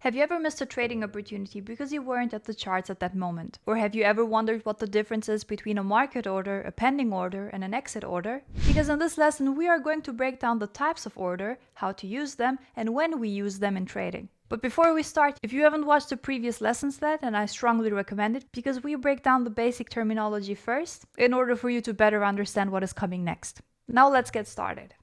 Have you ever missed a trading opportunity because you weren't at the charts at that moment? Or have you ever wondered what the difference is between a market order, a pending order, and an exit order? Because in this lesson, we are going to break down the types of order, how to use them, and when we use them in trading. But before we start, if you haven't watched the previous lessons yet, and I strongly recommend it, because we break down the basic terminology first in order for you to better understand what is coming next. Now let's get started.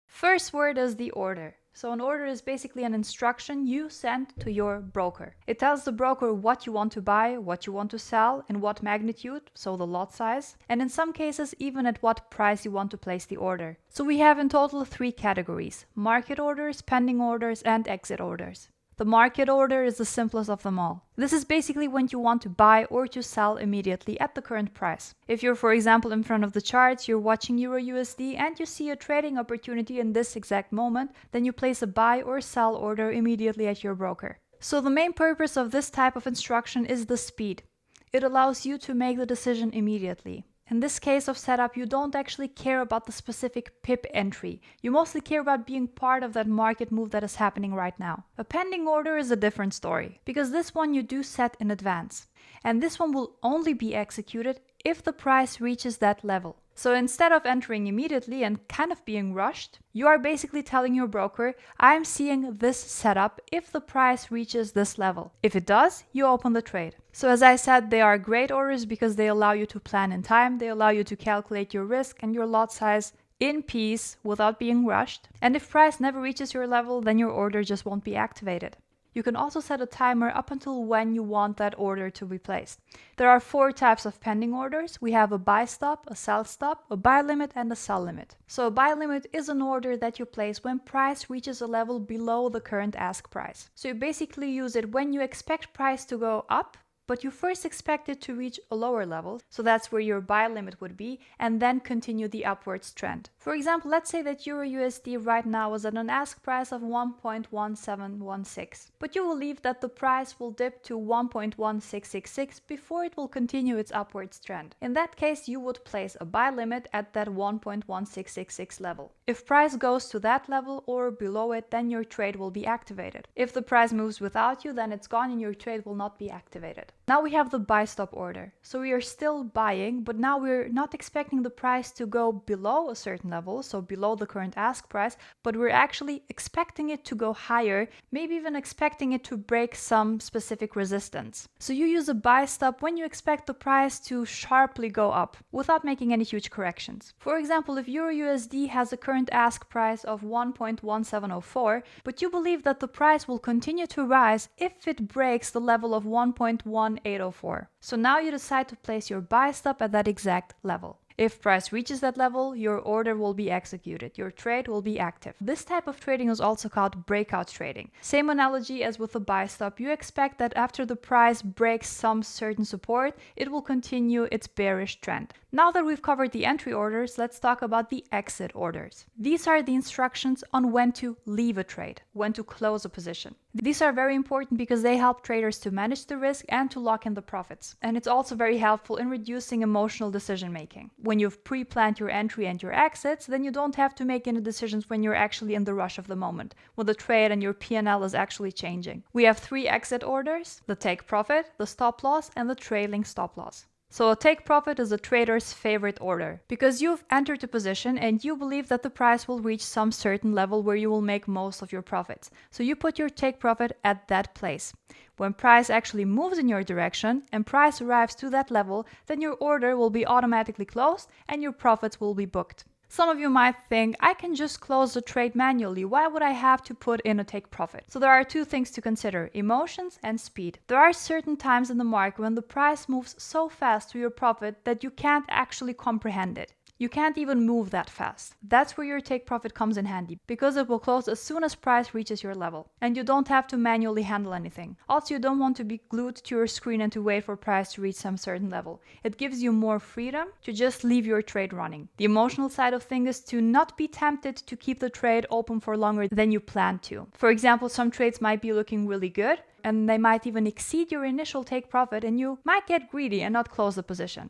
First word is the order. So an order is basically an instruction you send to your broker. It tells the broker what you want to buy, what you want to sell, in what magnitude, so the lot size, and in some cases even at what price you want to place the order. So we have in total 3 categories: market orders, pending orders, and exit orders. The market order is the simplest of them all. This is basically when you want to buy or to sell immediately at the current price. If you're, for example, in front of the charts, you're watching Euro USD and you see a trading opportunity in this exact moment, then you place a buy or sell order immediately at your broker. So the main purpose of this type of instruction is the speed. It allows you to make the decision immediately. In this case of setup, you don't actually care about the specific pip entry. You mostly care about being part of that market move that is happening right now. A pending order is a different story, because this one you do set in advance. And this one will only be executed if the price reaches that level. So instead of entering immediately and kind of being rushed, you are basically telling your broker, I'm seeing this setup if the price reaches this level. If it does, you open the trade. So as I said, they are great orders because they allow you to plan in time, they allow you to calculate your risk and your lot size in peace without being rushed. And if price never reaches your level, then your order just won't be activated. You can also set a timer up until when you want that order to be placed. There are 4 types of pending orders. We have a buy stop, a sell stop, a buy limit, and a sell limit. So a buy limit is an order that you place when price reaches a level below the current ask price. So you basically use it when you expect price to go up, but you first expect it to reach a lower level, so that's where your buy limit would be, and then continue the upwards trend. For example, let's say that Euro USD right now is at an ask price of 1.1716, but you believe that the price will dip to 1.1666 before it will continue its upwards trend. In that case, you would place a buy limit at that 1.1666 level. If price goes to that level or below it, then your trade will be activated. If the price moves without you, then it's gone and your trade will not be activated. Now we have the buy stop order. So we are still buying, but now we're not expecting the price to go below a certain level, so below the current ask price, but we're actually expecting it to go higher, maybe even expecting it to break some specific resistance. So you use a buy stop when you expect the price to sharply go up without making any huge corrections. For example, if Euro USD has a current ask price of 1.1704, but you believe that the price will continue to rise if it breaks the level of 1.1804. So now you decide to place your buy stop at that exact level. If price reaches that level, your order will be executed. Your trade will be active. This type of trading is also called breakout trading. Same analogy as with the buy stop. You expect that after the price breaks some certain support, it will continue its bearish trend. Now that we've covered the entry orders, let's talk about the exit orders. These are the instructions on when to leave a trade, when to close a position. These are very important because they help traders to manage the risk and to lock in the profits. And it's also very helpful in reducing emotional decision making. When you've pre-planned your entry and your exits, then you don't have to make any decisions when you're actually in the rush of the moment, when the trade and your P&L is actually changing. We have 3 exit orders: the take profit, the stop loss, and the trailing stop loss. So a take profit is a trader's favorite order because you've entered a position and you believe that the price will reach some certain level where you will make most of your profits. So you put your take profit at that place. When price actually moves in your direction and price arrives to that level, then your order will be automatically closed and your profits will be booked. Some of you might think, I can just close the trade manually. Why would I have to put in a take profit? So there are 2 things to consider: emotions and speed. There are certain times in the market when the price moves so fast to your profit that you can't actually comprehend it. You can't even move that fast. That's where your take profit comes in handy, because it will close as soon as price reaches your level. And you don't have to manually handle anything. Also, you don't want to be glued to your screen and to wait for price to reach some certain level. It gives you more freedom to just leave your trade running. The emotional side of things is to not be tempted to keep the trade open for longer than you planned to. For example, some trades might be looking really good, and they might even exceed your initial take profit, and you might get greedy and not close the position.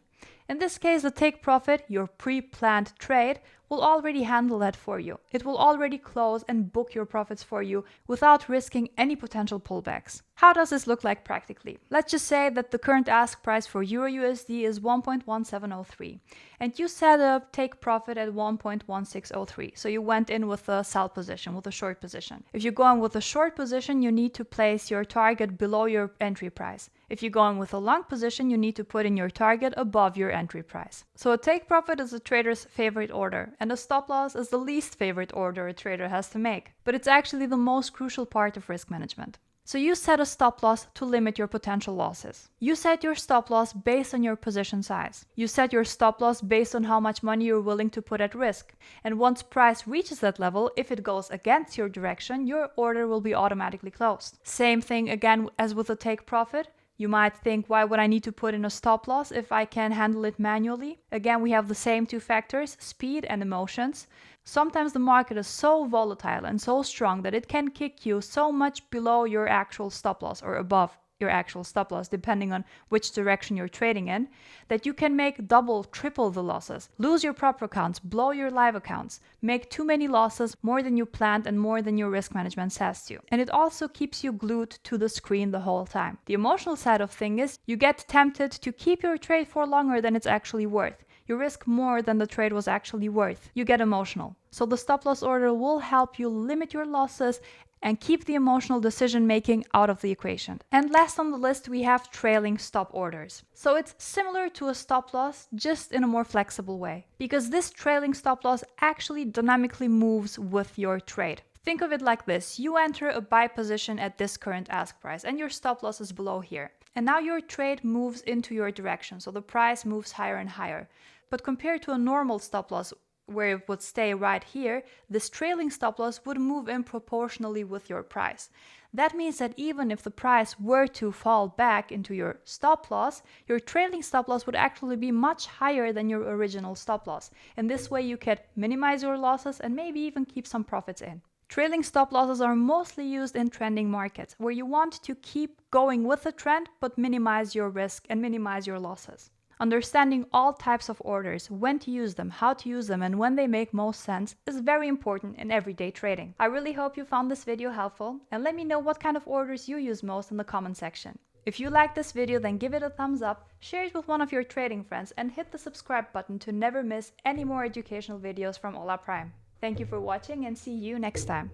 In this case, the take profit, your pre-planned trade, will already handle that for you. It will already close and book your profits for you without risking any potential pullbacks. How does this look like practically? Let's just say that the current ask price for Euro USD is 1.1703 and you set a take profit at 1.1603. So you went in with a sell position, with a short position. If you're going with a short position, you need to place your target below your entry price. If you're going with a long position, you need to put in your target above your entry price. So a take profit is a trader's favorite order, and a stop loss is the least favorite order a trader has to make. But it's actually the most crucial part of risk management. So you set a stop loss to limit your potential losses. You set your stop loss based on your position size. You set your stop loss based on how much money you're willing to put at risk. And once price reaches that level, if it goes against your direction, your order will be automatically closed. Same thing again as with a take profit. You might think, why would I need to put in a stop loss if I can handle it manually? Again, we have the same two factors, speed and emotions. Sometimes the market is so volatile and so strong that it can kick you so much below your actual stop loss or above your actual stop loss, depending on which direction you're trading in, that you can make double, triple the losses, lose your prop accounts, blow your live accounts, make too many losses, more than you planned and more than your risk management says to. And it also keeps you glued to the screen the whole time. The emotional side of things is you get tempted to keep your trade for longer than it's actually worth. You risk more than the trade was actually worth. You get emotional. So the stop loss order will help you limit your losses and keep the emotional decision making out of the equation. And last on the list, we have trailing stop orders. So it's similar to a stop loss, just in a more flexible way, because this trailing stop loss actually dynamically moves with your trade. Think of it like this. You enter a buy position at this current ask price and your stop loss is below here. And now your trade moves into your direction, so the price moves higher and higher. But compared to a normal stop loss, where it would stay right here, this trailing stop loss would move in proportionally with your price. That means that even if the price were to fall back into your stop loss, your trailing stop loss would actually be much higher than your original stop loss. In this way, you can minimize your losses and maybe even keep some profits in. Trailing stop losses are mostly used in trending markets, where you want to keep going with the trend but minimize your risk and minimize your losses. Understanding all types of orders, when to use them, how to use them, and when they make most sense is very important in everyday trading. I really hope you found this video helpful, and let me know what kind of orders you use most in the comment section. If you liked this video, then give it a thumbs up, share it with one of your trading friends, and hit the subscribe button to never miss any more educational videos from Hola Prime. Thank you for watching and see you next time.